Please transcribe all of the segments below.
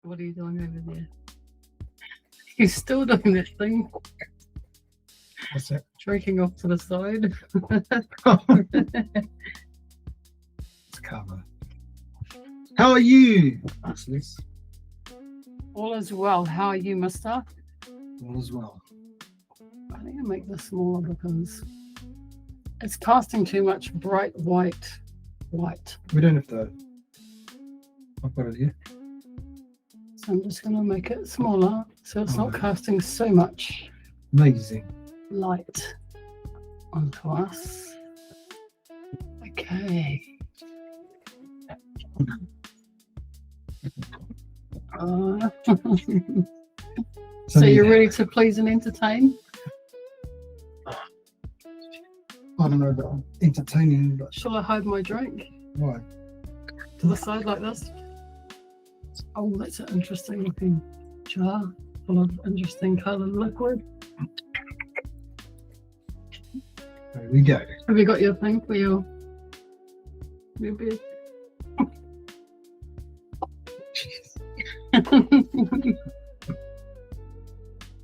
What are you doing over there? You're still doing that thing, What's that? drinking off to the side. It's cover. How are you? That's this. All is well. How are you, mister? All as well. I need to make this smaller because it's casting too much bright white light. We don't have to. I've got it here. So I'm just going to make it smaller so it's not Oh. casting so much Amazing. light onto us. Okay. So you're ready to please and entertain? I don't know about entertaining, but Shall I hide my drink why? to the side like this? Oh, that's an interesting looking jar full of interesting coloured liquid. There we go. Have you got your thing for your beer?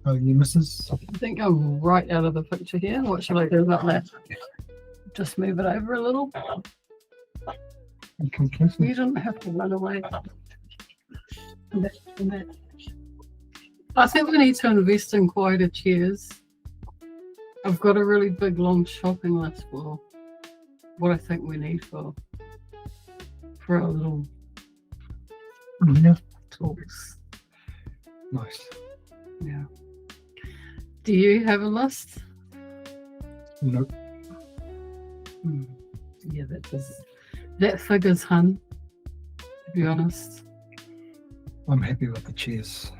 Oh, you missus? I think I'm right out of the picture here. What shall I do about that? Just move it over a little. You completely. You don't have to run away. And that. I think we need to invest in quieter chairs. I've got a really big long shopping list for what I think we need for our little Yeah. talks. Nice. Yeah. Do you have a list? Nope. Yeah, that figures, hun. To be honest. I'm happy with the chairs.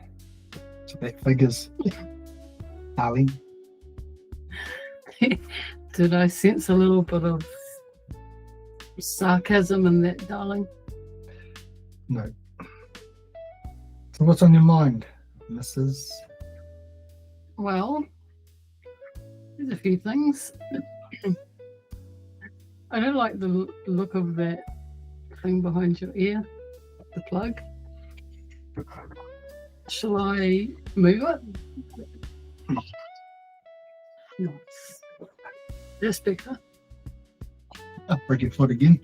So that figures. Darling. Did I sense a little bit of sarcasm in that, darling? No. So what's on your mind, Mrs.? Well, there's a few things. I don't like the look of that thing behind your ear, the plug. Shall I move it? Nice. That's better. Oh, break your foot again.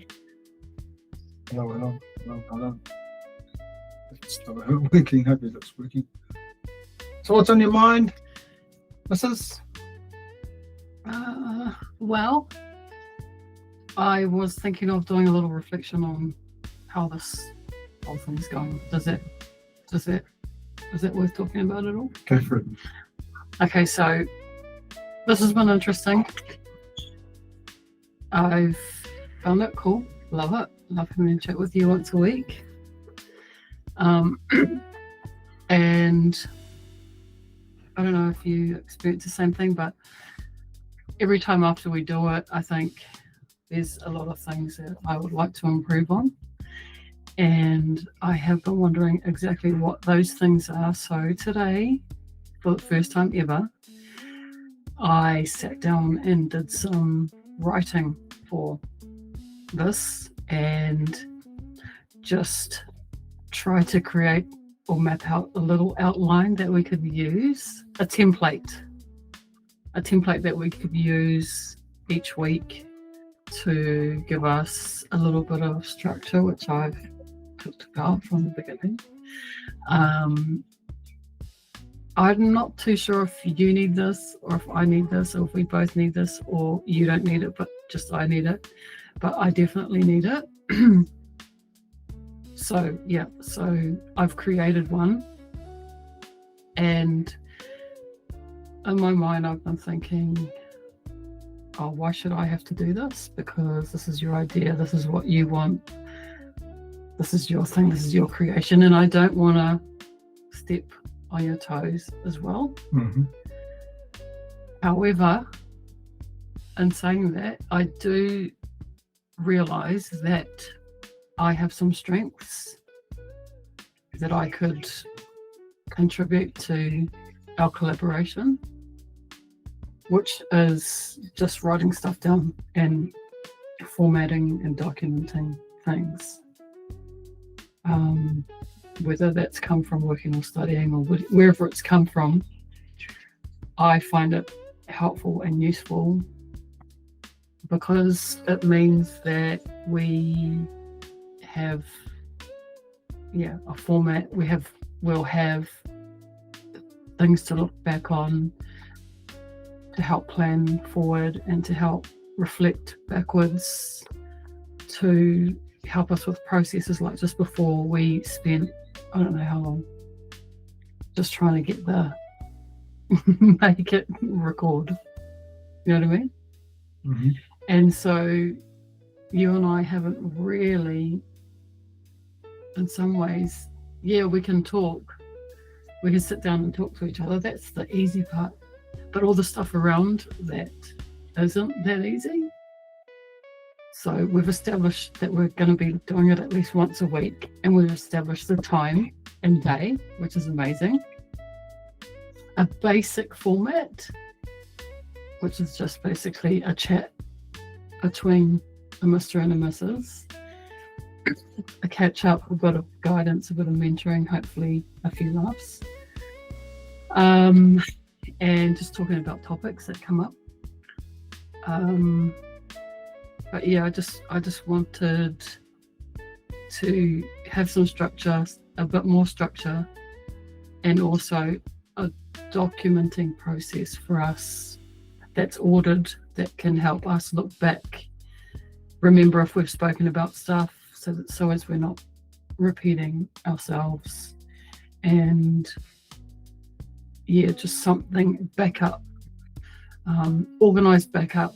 Hello. It's still working. Hope it's working. So what's on your mind, Mrs.? Well, I was thinking of doing a little reflection on how this whole thing's going. Is it worth talking about at all? Go for it. Okay, so this has been interesting. I've found it cool. Love it. Love having a chat with you once a week. And I don't know if you experience the same thing, but every time after we do it, I think there's a lot of things that I would like to improve on. And I have been wondering exactly what those things are. So today, for the first time ever, I sat down and did some writing for this and just try to create or map out a little outline that we could use, a template that we could use each week to give us a little bit of structure, which I've talked about from the beginning. I'm not too sure if you need this or if I need this or if we both need this or you don't need it, but just I need it. But I definitely need it. So I've created one, and in my mind I've been thinking, oh, why should I have to do this? Because this is your idea, this is what you want, this is your thing, this is your creation, and I don't want to step on your toes as well. Mm-hmm. However, in saying that, I do realize that I have some strengths that I could contribute to our collaboration, which is just writing stuff down and formatting and documenting things. whether that's come from working or studying or wherever it's come from, I find it helpful and useful because it means that we have a format. We'll have things to look back on, to help plan forward and to help reflect backwards, to help us with processes like just before we spent I don't know how long just trying to get the make it record. You know what I mean? Mm-hmm. And so you and I haven't really, in some ways, we can talk. We can sit down and talk to each other. That's the easy part. But all the stuff around that isn't that easy. So we've established that we're going to be doing it at least once a week, and we've established the time and day, which is amazing. A basic format, which is just basically a chat between a Mr. and a Mrs. A catch up, a bit of guidance, a bit of mentoring, hopefully a few laughs. And just talking about topics that come up. But yeah, I just wanted to have some structure, a bit more structure, and also a documenting process for us that's ordered, that can help us look back, remember if we've spoken about stuff, so as we're not repeating ourselves, and just something backup, organized backup,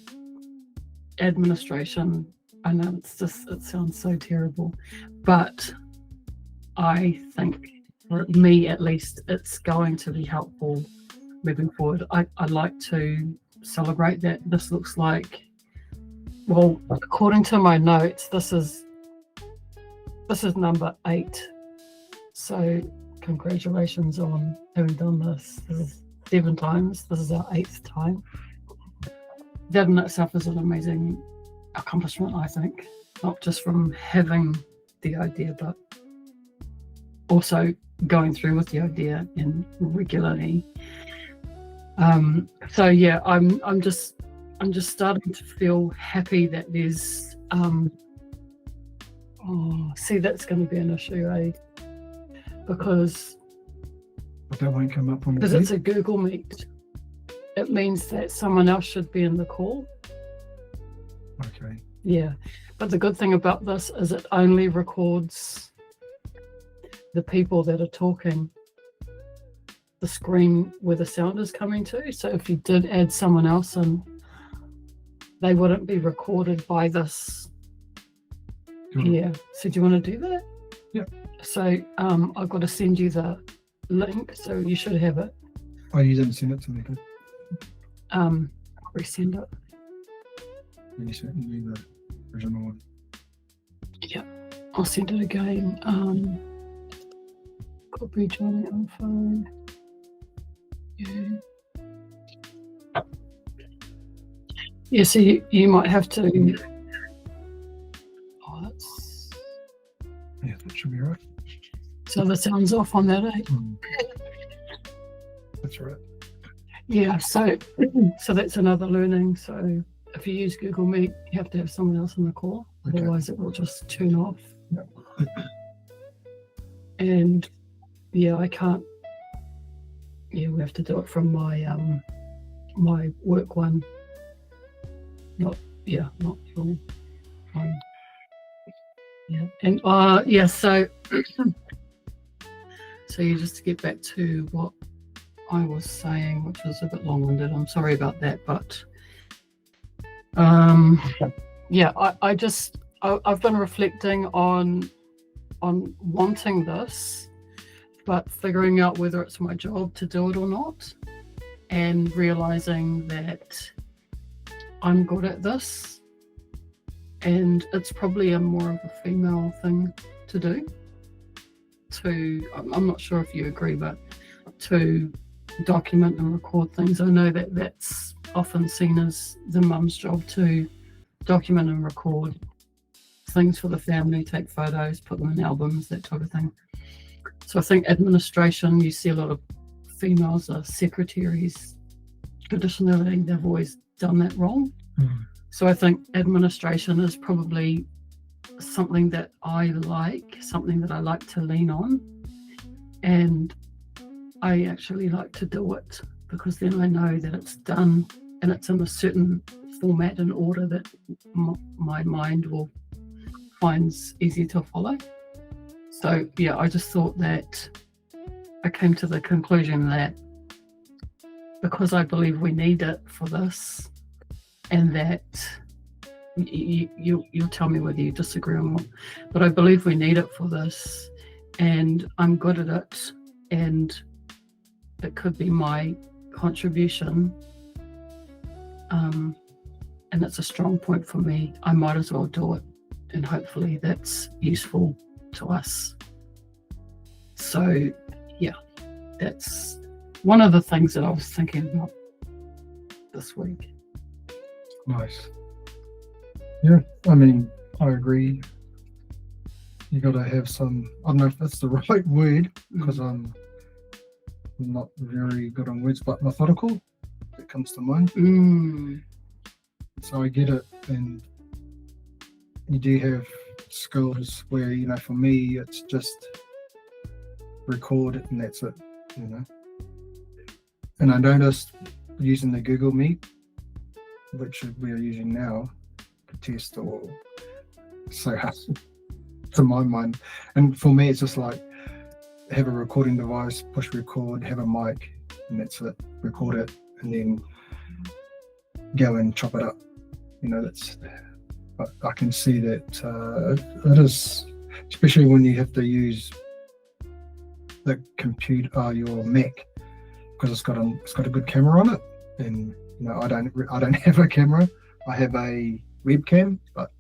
administration. I know it sounds so terrible, but I think for me at least it's going to be helpful moving forward. I'd like to celebrate that. This looks like, well, according to my notes, this is number 8. So congratulations on having done this. This is 7 times. This is our 8th time. That in itself is an amazing accomplishment, I think, not just from having the idea, but also going through with the idea in regularly. So yeah, I'm just starting to feel happy that there's that's going to be an issue, eh? Because that won't come up on the it's a Google Meet. It means that someone else should be in the call. Okay. Yeah, but the good thing about this is it only records the people that are talking, the screen where the sound is coming to. So if you did add someone else in, they wouldn't be recorded by this. Cool. Yeah. So do you want to do that? Yeah. So I've got to send you the link, so you should have it. Oh, you didn't send it to me, good. I'll resend it. You sent me the original one. Yeah, I'll send it again. Copy joining info. Yeah, so you might have to. Oh, that's. Yeah, that should be right. So the sound's off on that, eh? That's right. Yeah, so that's another learning. So if you use Google Meet, you have to have someone else on the call. Okay. Otherwise it will just turn off. Yep. And yeah, I can't. Yeah, we have to do it from my my work one. Not your one. Yeah, and so so you just to get back to what I was saying, which was a bit long-winded. I'm sorry about that, but yeah, I've been reflecting on wanting this, but figuring out whether it's my job to do it or not, and realizing that I'm good at this, and it's probably a more of a female thing to do. I'm not sure if you agree, but to document and record things. I know that that's often seen as the mum's job, to document and record things for the family, take photos, put them in albums, that type of thing. So I think administration, you see a lot of females are secretaries. Traditionally, they've always done that wrong. So I think administration is probably something that I like, something that I like to lean on. And I actually like to do it because then I know that it's done and it's in a certain format and order that my mind will finds easy to follow. So yeah, I just thought that I came to the conclusion that because I believe we need it for this, and that you'll tell me whether you disagree or not, but I believe we need it for this, and I'm good at it, and it could be my contribution, and it's a strong point for me. I might as well do it, and hopefully that's useful to us. So yeah, that's one of the things that I was thinking about this week. Nice. Yeah, I mean, I agree. You got to have some, I don't know if that's the right word, because I'm not very good on words, but methodical, that comes to mind. So I get it, and you do have skills where, you know, for me, it's just record and that's it, you know. And I noticed using the Google Meet, which we are using now, to test or so hard to my mind. And for me, it's just like have a recording device, push record, have a mic, and that's it. Record it, and then go and chop it up. You know, that's. But I can see that it is, especially when you have to use the computer, your Mac, because it's got a good camera on it, and you know I don't have a camera. I have a webcam, but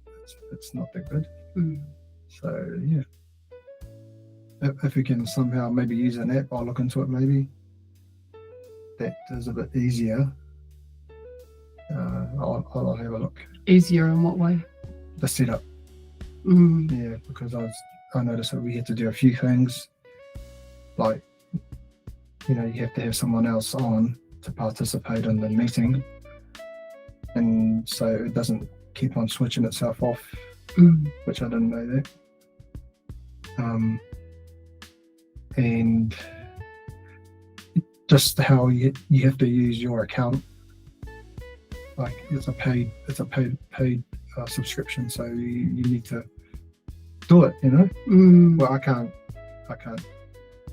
it's not that good. So yeah, if we can somehow maybe use an app, I'll look into it. Maybe that is a bit easier. I'll have a look. Easier in what way? The setup. Yeah, because I noticed that we had to do a few things, like, you know, you have to have someone else on to participate in the meeting, and so it doesn't keep on switching itself off, which I didn't know that. And just how you have to use your account, like it's a paid subscription, so you need to do it, you know. Well, I can't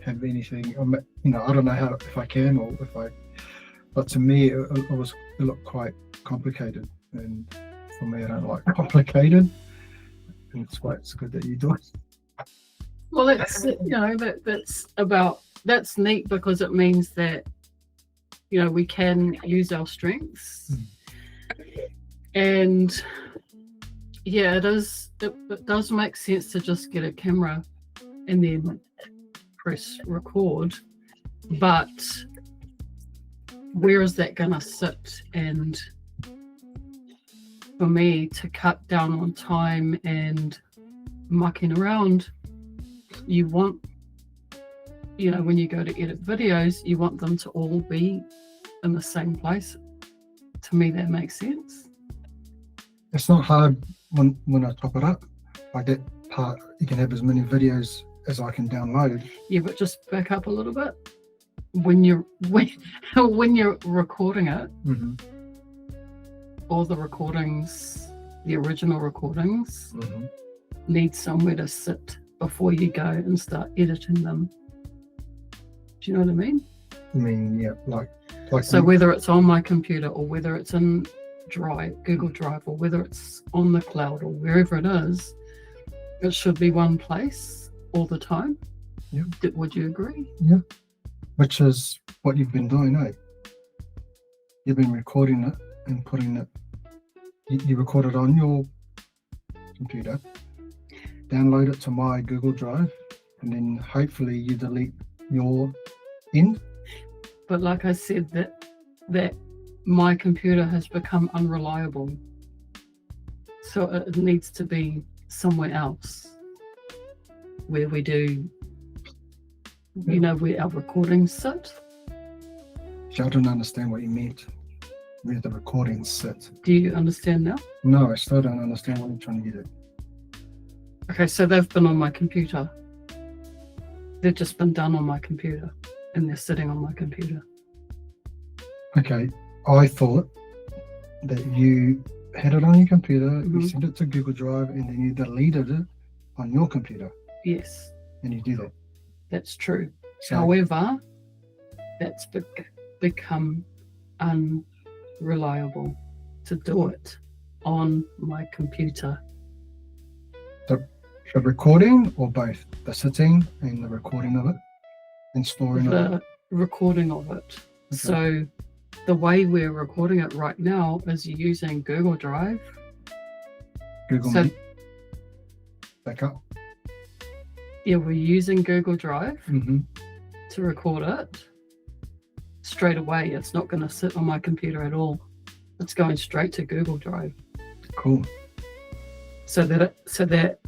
have anything, you know, I don't know how, if I can or if I, but to me it looked quite complicated, and for me I don't like complicated, and it's good that you do it. Well, that's, you know, that's neat, because it means that, you know, we can use our strengths. And yeah, it does make sense to just get a camera and then press record, but where is that gonna sit? And for me, to cut down on time and mucking around, you want, you know, when you go to edit videos, you want them to all be in the same place. To me, that makes sense. It's not hard when I top it up. Like that part, you can have as many videos as I can download. Yeah, but just back up a little bit. When you're recording it, all the recordings, the original recordings, need somewhere to sit before you go and start editing them. Do you know what I mean? I mean, yeah, like so whether it's on my computer or whether it's in Google Drive, or whether it's on the cloud or wherever it is, it should be one place all the time. Yeah. Would you agree? Yeah. Which is what you've been doing, eh? You've been recording it and putting it. You record it on your computer, download it to my Google Drive, and then hopefully you delete your end. But like I said, that my computer has become unreliable, so it needs to be somewhere else where we do You know where our recordings sit? See, I don't understand what you meant. Where the recordings sit. Do you understand now? No, I still don't understand what you're trying to get at. Okay, so they've been on my computer. They've just been done on my computer, and they're sitting on my computer. Okay, I thought that you had it on your computer, you Mhm. sent it to Google Drive, and then you deleted it on your computer, Yes, and you do that. that's true. So, However, that's become unreliable to do it on my computer. the recording or both? The sitting and the recording of it and storing of it? The recording of it. Okay. So the way we're recording it right now is using Google Drive. Google so- Meet. Back up. Yeah, we're using Google Drive Mm-hmm. to record it straight away. It's not going to sit on my computer at all. It's going straight to Google Drive, Cool. so that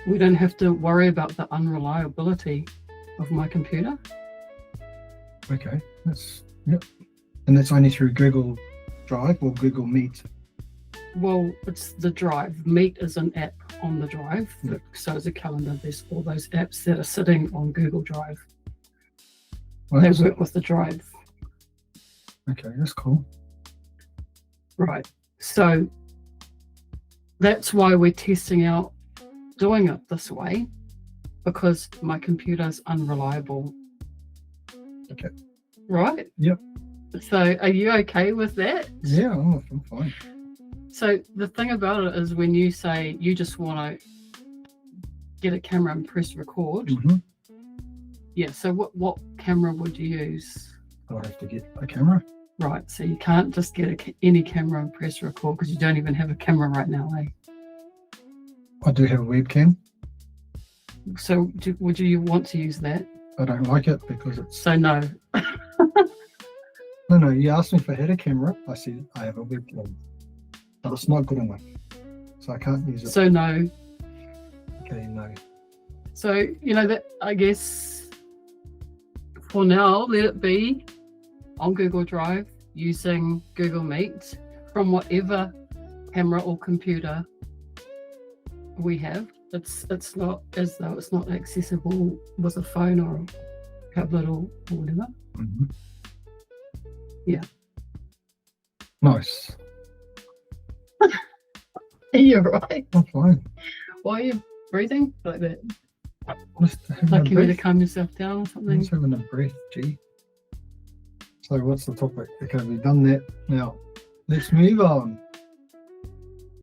we don't have to worry about the unreliability of my computer. Okay. Yep. And that's only through Google Drive or Google Meet. Well, it's the Drive. Meet is an app on the Drive. Yeah. So is a calendar. There's all those apps that are sitting on Google Drive. Well, They that's- work with the Drive. okay, that's cool. Right. So that's why we're testing out doing it this way, because my computer's unreliable. Okay. Right? Yep. So are you okay with that? Yeah, I'm fine. So the thing about it is, when you say you just want to get a camera and press record, Mm-hmm. yeah, so what camera would you use? I'll have to get a camera. Right, so you can't just get any camera and press record, because you don't even have a camera right now, eh? I do have a webcam. So would you want to use that? I don't like it because it's... So no. No, you asked me if I had a camera. I said I have a webcam. But it's not good enough. So I can't use it. So no. Okay, no. So, that, I guess, for now, let it be on Google Drive using Google Meet from whatever camera or computer we have. It's not as though it's not accessible with a phone or a tablet or whatever. Mm-hmm. Yeah. Nice. You're right. I'm fine. Why are you breathing like that? Just having Like a you need to breath. calm yourself down or I'm something? just having a breath, gee. So what's the topic? Okay, we've done that. Now, let's move on.